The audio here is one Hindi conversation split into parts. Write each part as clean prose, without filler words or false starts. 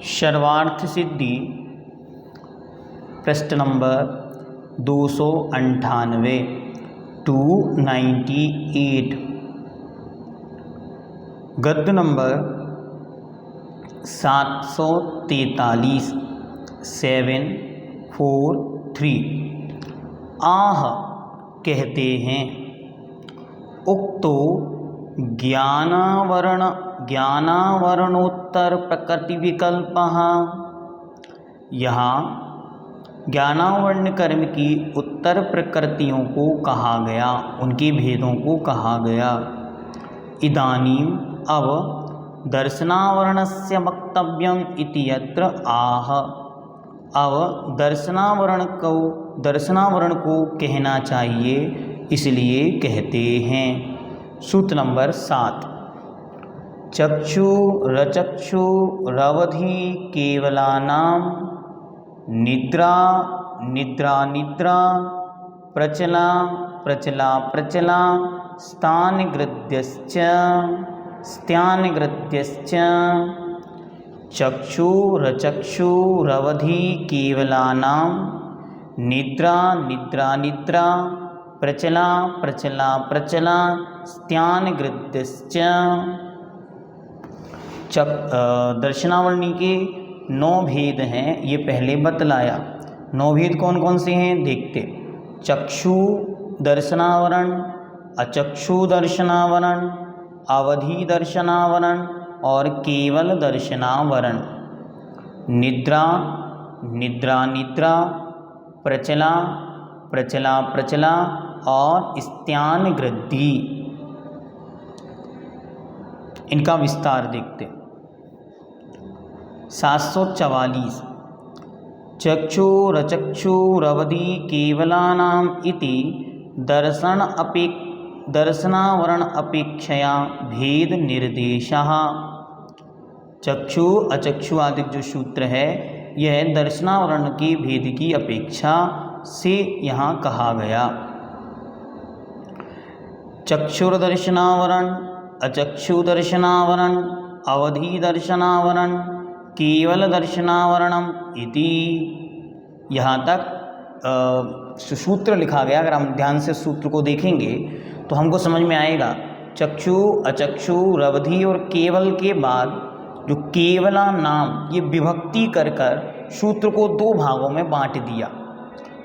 सर्वार्थ सिद्धि पृष्ठ नंबर 298 298 गद्य नंबर 743 743। आह कहते हैं उक्तो ज्ञानावरणोत्तर प्रकृति विकल्पः। यहाँ ज्ञानावरण कर्म की उत्तर प्रकृतियों को कहा गया, उनके भेदों को कहा गया। इदानीम अब दर्शनावरणस्य वक्तव्यम इति यत्र आह। अब दर्शनावरण को कहना चाहिए, इसलिए कहते हैं। सूत्र नंबर 7। चक्षुरवधि केवलानां निद्रा निद्रा निद्रा प्रचला प्रचला प्रचला स्थानगृध्यश्च स्त्यानगृध्यश्च। चक्षुरवधि केवलानां निद्रा निद्रा निद्रा प्रचला प्रचला प्रचला स्थानगृध्यश्च। दर्शनावरणी के 9 भेद हैं, ये पहले बतलाया। 9 भेद कौन कौन से हैं देखते। चक्षु दर्शनावरण, अचक्षु दर्शनावरण, अवधि दर्शनावरण और केवल दर्शनावरण। निद्रा निद्रा निद्रा प्रचला प्रचला प्रचला और स्थानगृद्धि। इनका विस्तार देखते। 744 चक्षुरवधि केवलानाम् इति दर्शनावरण अपेक्षया भेद निर्देशः। चक्षु अचक्षु आदि जो सूत्र है, यह दर्शनावरण के भेद की अपेक्षा से यहाँ कहा गया। चक्षुर्दर्शनावरण, अचक्षु दर्शनावरण, अवधि दर्शनावरण, केवल दर्शनावरणम इति। यहाँ तक सूत्र लिखा गया। अगर हम ध्यान से सूत्र को देखेंगे तो हमको समझ में आएगा। चक्षु अचक्षु रवधि और केवल के बाद जो केवला नाम, ये विभक्ति कर सूत्र को 2 भागों में बांट दिया।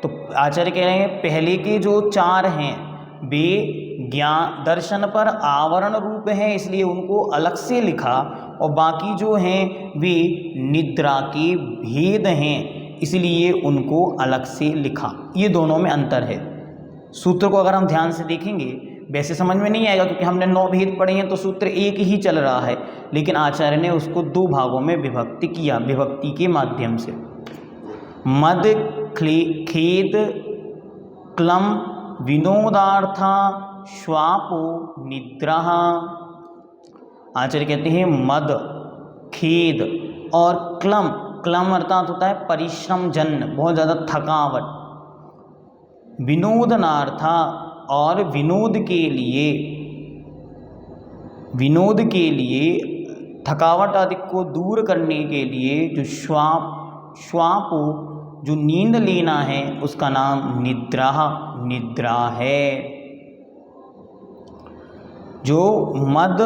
तो आचार्य कह रहे हैं पहले के जो 4 हैं वे ज्ञान दर्शन पर आवरण रूप हैं, इसलिए उनको अलग से लिखा, और बाकी जो हैं वे निद्रा के भेद हैं, इसलिए उनको अलग से लिखा। ये दोनों में अंतर है। सूत्र को अगर हम ध्यान से देखेंगे वैसे समझ में नहीं आएगा, क्योंकि हमने 9 भेद पढ़े हैं तो सूत्र एक ही चल रहा है, लेकिन आचार्य ने उसको 2 भागों में विभक्ति किया, विभक्ति के माध्यम से। मद खेद क्लम विनोदार्था श्वापो निद्रा। आचार्य कहते हैं मद खेद और क्लम, क्लम अर्थात होता है परिश्रम जन्य, बहुत ज़्यादा थकावट। विनोदनार्था और विनोद के लिए थकावट आदि को दूर करने के लिए जो श्वापो जो नींद लेना है उसका नाम निद्रा है। जो मद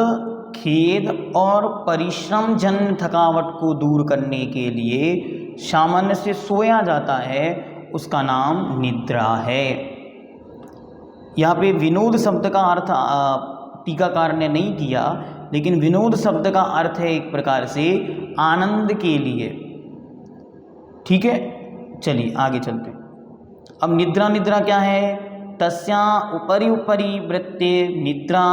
खेद और परिश्रम जन्य थकावट को दूर करने के लिए सामान्य से सोया जाता है, उसका नाम निद्रा है। यहाँ पे विनोद शब्द का अर्थ टीकाकार ने नहीं किया, लेकिन विनोद शब्द का अर्थ है एक प्रकार से आनंद के लिए। ठीक है, चलिए आगे चलते हैं। अब निद्रा क्या है। तस्या उपरि वृत्ते निद्रा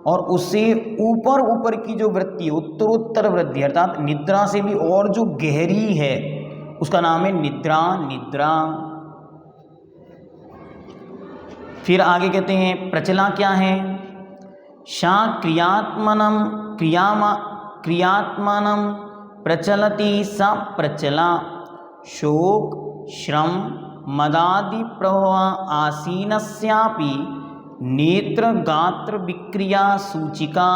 और उससे ऊपर की जो वृत्ति है, उत्तरोत्तर वृद्धि, अर्थात निद्रा से भी और जो गहरी है, उसका नाम है निद्रा। फिर आगे कहते हैं प्रचला क्या है। सा क्रियात्मनम प्रचलति सा प्रचला। शोक श्रम मदादि प्रभव आसीनस्यापि नेत्र गात्र विक्रिया सूचिका।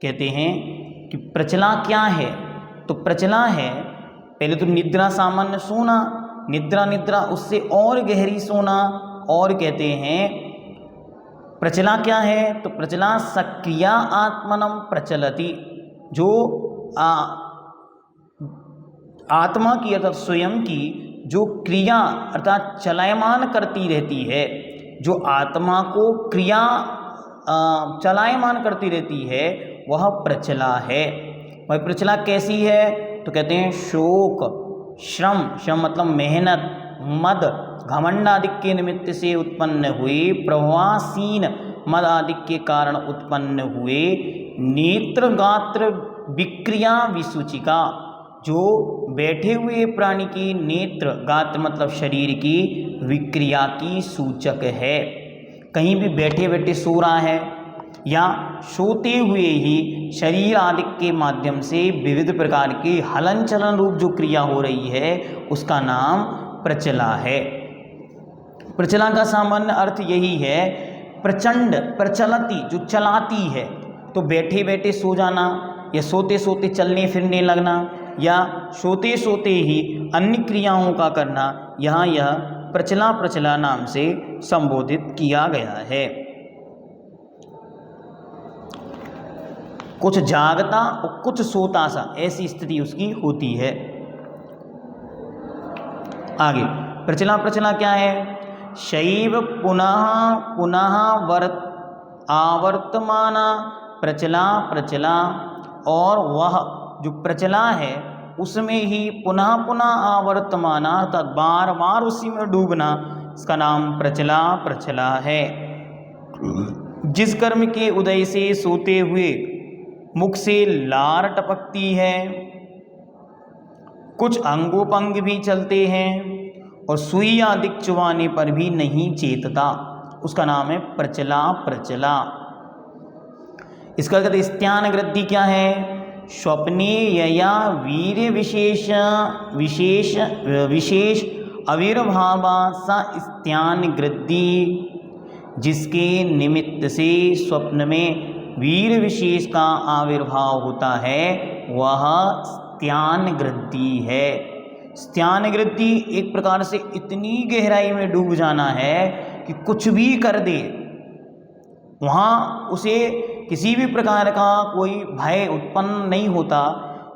कहते हैं कि प्रचला क्या है, तो प्रचला है पहले तो निद्रा सामान्य सोना, निद्रा उससे और गहरी सोना, और कहते हैं प्रचला क्या है, तो प्रचला सक्रिया आत्मनम प्रचलति, जो आत्मा की अर्थात स्वयं की जो क्रिया अर्थात चलायमान करती रहती है, जो आत्मा को क्रिया चलायमान करती रहती है वह प्रचला है। वह प्रचला कैसी है, तो कहते हैं शोक, श्रम मतलब मेहनत, मद, घमंड आदि के निमित्त से उत्पन्न हुए, प्रवासीन मद आदि के कारण उत्पन्न हुए, नेत्र गात्र विक्रिया विसूचिका, जो बैठे हुए प्राणी की नेत्र गात्र मतलब शरीर की विक्रिया की सूचक है। कहीं भी बैठे बैठे सो रहा है या सोते हुए ही शरीर आदि के माध्यम से विविध प्रकार की हलन चलन रूप जो क्रिया हो रही है उसका नाम प्रचला है। प्रचला का सामान्य अर्थ यही है, प्रचंड, प्रचलती जो चलाती है, तो बैठे बैठे सो जाना या सोते सोते चलने फिरने लगना या सोते सोते ही अन्य क्रियाओं का करना, यहाँ यह प्रचला नाम से संबोधित किया गया है। कुछ जागता और कुछ सोता सा ऐसी स्थिति उसकी होती है। आगे प्रचला क्या है, शैव पुनः आवर्तमाना प्रचला, और वह जो प्रचला है उसमें ही पुनः आवर्तमाना अर्थात बार बार उसी में डूबना, इसका नाम प्रचला है। जिस कर्म के उदय से सोते हुए मुख से लार टपकती है, कुछ अंगोपंग भी चलते हैं और सुई आदि चुबाने पर भी नहीं चेतता, उसका नाम है प्रचला। इसका कहते स्त्यान वृद्धि क्या है, स्वप्ने यया वीर्य विशेष आविर्भावा सा स्त्यान वृद्धि, जिसके निमित्त से स्वप्न में वीर विशेष का आविर्भाव होता है वह स्त्यान वृद्धि है। स्त्यान वृद्धि एक प्रकार से इतनी गहराई में डूब जाना है कि कुछ भी कर दे, वहाँ उसे किसी भी प्रकार का कोई भय उत्पन्न नहीं होता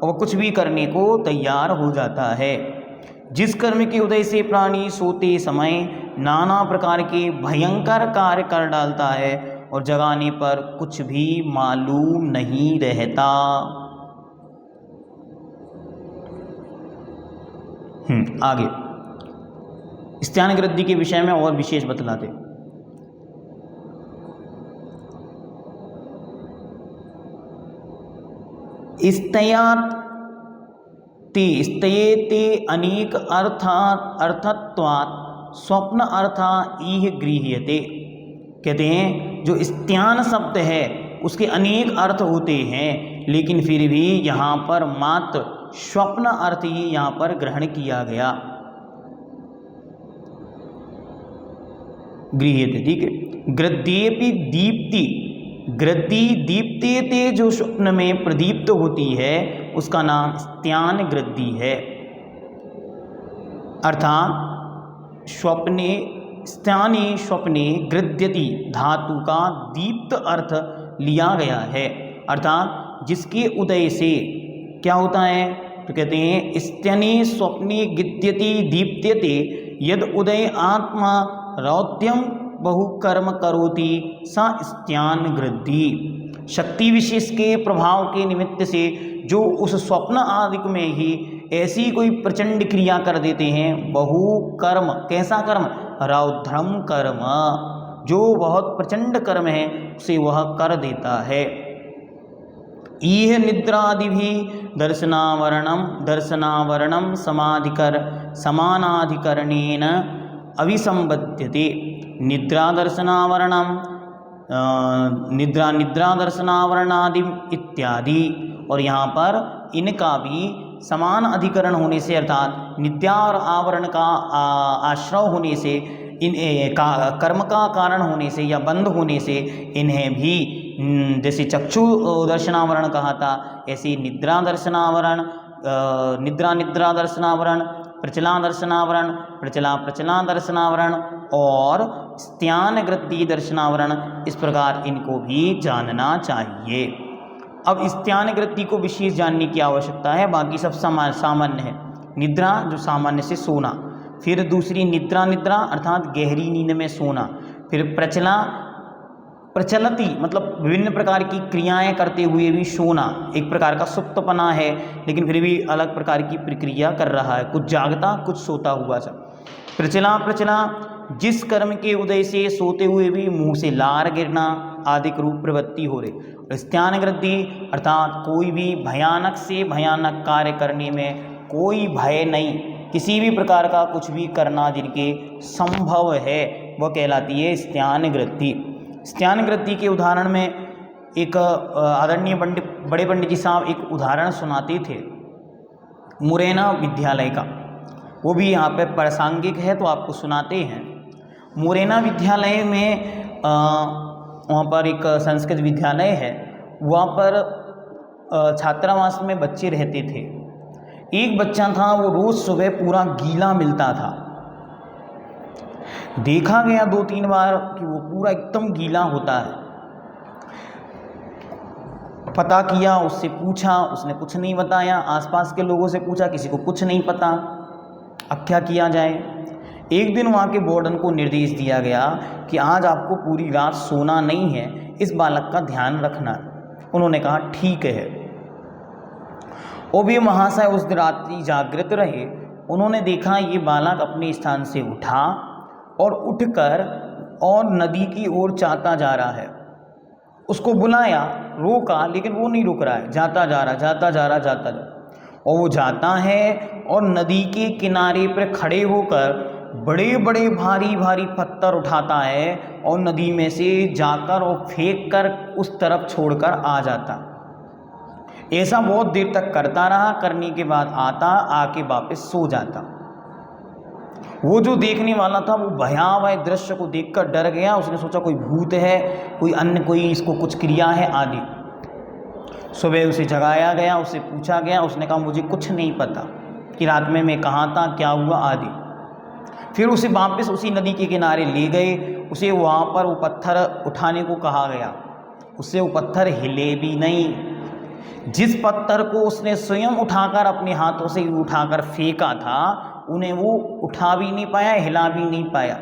और कुछ भी करने को तैयार हो जाता है। जिस कर्म के उदय से प्राणी सोते समय नाना प्रकार के भयंकर कार्य कर डालता है और जगाने पर कुछ भी मालूम नहीं रहता। आगे स्त्यान वृद्धि के विषय में और विशेष बतलाते। स्तयेते अनेक अर्थत्वात् स्वप्न अर्था इह गृह्यते, कहते हैं जो स्त्यान शब्द है उसके अनेक अर्थ होते हैं, लेकिन फिर भी यहाँ पर मात्र स्वप्न अर्थ ही यहाँ पर ग्रहण किया गया, गृह्यते, ठीक है। गृध्येपि दीप्ति, गृद्धि दीप्तेते जो स्वप्न में प्रदीप्त होती है उसका नाम स्त्यान वृद्धि है। अर्थात स्वप्ने स्त्याने स्वप्ने गृध्यति धातु का दीप्त अर्थ लिया गया है, अर्थात जिसके उदय से क्या होता है, तो कहते हैं स्त्यने स्वप्ने गिद्यति दीप्त्यते यद उदय आत्मा रौद्यम बहुकर्म करोति सा स्त्यान वृद्धि। शक्ति विशेष के प्रभाव के निमित्त से जो उस स्वप्न आदि में ही ऐसी कोई प्रचंड क्रिया कर देते हैं, बहुकर्म, कैसा कर्म, रौद्रम कर्म, जो बहुत प्रचंड कर्म है उसे वह कर देता है। इह निद्रादि भी दर्शनावरणम समानाधिकरणेन अभिसंबध्यते। निद्रा दर्शनावरणादि इत्यादि, और यहाँ पर इनका भी समान अधिकरण होने से अर्थात निद्रा और आवरण का आश्रय होने से, इन कर्म का कारण होने से या बंध होने से इन्हें भी जैसे चक्षु दर्शनावरण कहा था, ऐसे निद्रा दर्शनावरण, निद्रा दर्शनावरण, प्रचला दर्शनावरण, प्रचला दर्शनावरण और स्त्यान गृद्धि दर्शनावरण, इस प्रकार इनको भी जानना चाहिए। अब स्त्यान गृद्धि को विशेष जानने की आवश्यकता है, बाकी सब सामान्य है। निद्रा जो सामान्य से सोना, फिर दूसरी निद्रा अर्थात गहरी नींद में सोना, फिर प्रचलती मतलब विभिन्न प्रकार की क्रियाएं करते हुए भी सोना, एक प्रकार का सुप्तपना है लेकिन फिर भी अलग प्रकार की प्रक्रिया कर रहा है, कुछ जागता कुछ सोता हुआ सा। प्रचला जिस कर्म के उदय से सोते हुए भी मुंह से लार गिरना आदि रूप प्रवृत्ति हो रही। स्त्यान गृद्धि अर्थात कोई भी भयानक से भयानक कार्य करने में कोई भय नहीं, किसी भी प्रकार का कुछ भी करना जिनके संभव है वह कहलाती है स्त्यान गृद्धि। स्त्यान गृद्धि के उदाहरण में एक आदरणीय बड़े पंडित जी साहब एक उदाहरण सुनाते थे मुरैना विद्यालय का, वो भी यहाँ पे प्रासंगिक है तो आपको सुनाते हैं। मुरैना विद्यालय में वहाँ पर एक संस्कृत विद्यालय है, वहाँ पर छात्रावास में बच्चे रहते थे। एक बच्चा था वो रोज़ सुबह पूरा गीला मिलता था, देखा गया 2-3 बार कि वो पूरा एकदम गीला होता है। पता किया, उससे पूछा, उसने कुछ नहीं बताया, आसपास के लोगों से पूछा, किसी को कुछ नहीं पता। अब क्या किया जाए? एक दिन वहाँ के वार्डन को निर्देश दिया गया कि आज आपको पूरी रात सोना नहीं है, इस बालक का ध्यान रखना। उन्होंने कहा ठीक है। वो भी महाशय उस रात्रि जागृत रहे। उन्होंने देखा ये बालक अपने स्थान से उठा और उठकर और नदी की ओर जाता जा रहा है। उसको बुलाया, रोका, लेकिन वो नहीं रुक रहा है, जाता जा रहा। और वो जाता है और नदी के किनारे पर खड़े होकर बड़े बड़े भारी भारी पत्थर उठाता है और नदी में से जाकर और फेंक कर उस तरफ छोड़कर आ जाता। ऐसा बहुत देर तक करता रहा। करने के बाद आके वापस सो जाता। वो जो देखने वाला था वो भयावह दृश्य को देखकर डर गया। उसने सोचा कोई भूत है, कोई अन्य कोई इसको कुछ क्रिया है आदि। सुबह उसे जगाया गया, उससे पूछा गया, उसने कहा मुझे कुछ नहीं पता कि रात में मैं कहाँ था, क्या हुआ आदि। फिर उसे वापस उसी नदी के किनारे ले गए। उसे वहाँ पर वो पत्थर उठाने को कहा गया, उससे वो पत्थर हिले भी नहीं। जिस पत्थर को उसने स्वयं उठाकर अपने हाथों से उठाकर फेंका था, उन्हें वो उठा भी नहीं पाया, हिला भी नहीं पाया।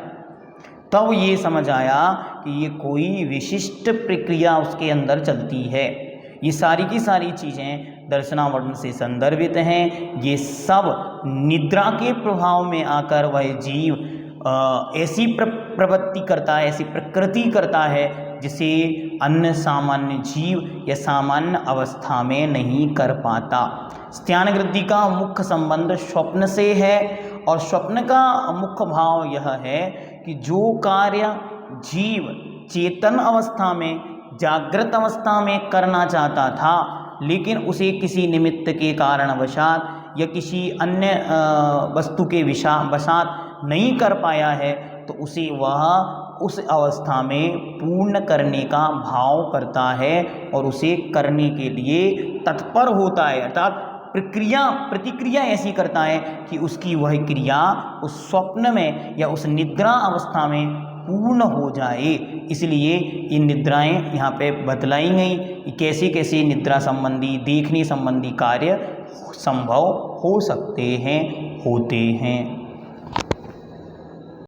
तब ये समझ आया कि ये कोई विशिष्ट प्रक्रिया उसके अंदर चलती है। ये सारी की सारी चीज़ें दर्शनावरण से संदर्भित हैं। ये सब निद्रा के प्रभाव में आकर वह जीव ऐसी प्रवृत्ति करता है, ऐसी प्रकृति करता है जिसे अन्य सामान्य जीव या सामान्य अवस्था में नहीं कर पाता। स्त्यान गृद्धि का मुख्य संबंध स्वप्न से है और स्वप्न का मुख्य भाव यह है कि जो कार्य जीव चेतन अवस्था में, जागृत अवस्था में करना चाहता था, लेकिन उसे किसी निमित्त के कारणवशात या किसी अन्य वस्तु के वशात नहीं कर पाया है, तो उसे वह उस अवस्था में पूर्ण करने का भाव करता है और उसे करने के लिए तत्पर होता है। अर्थात प्रतिक्रिया ऐसी करता है कि उसकी वह क्रिया उस स्वप्न में या उस निद्रा अवस्था में पूर्ण हो जाए। इसलिए ये निद्राएं यहाँ पे बतलाई गई कि कैसे कैसे निद्रा संबंधी, देखने संबंधी कार्य संभव हो सकते हैं, होते हैं।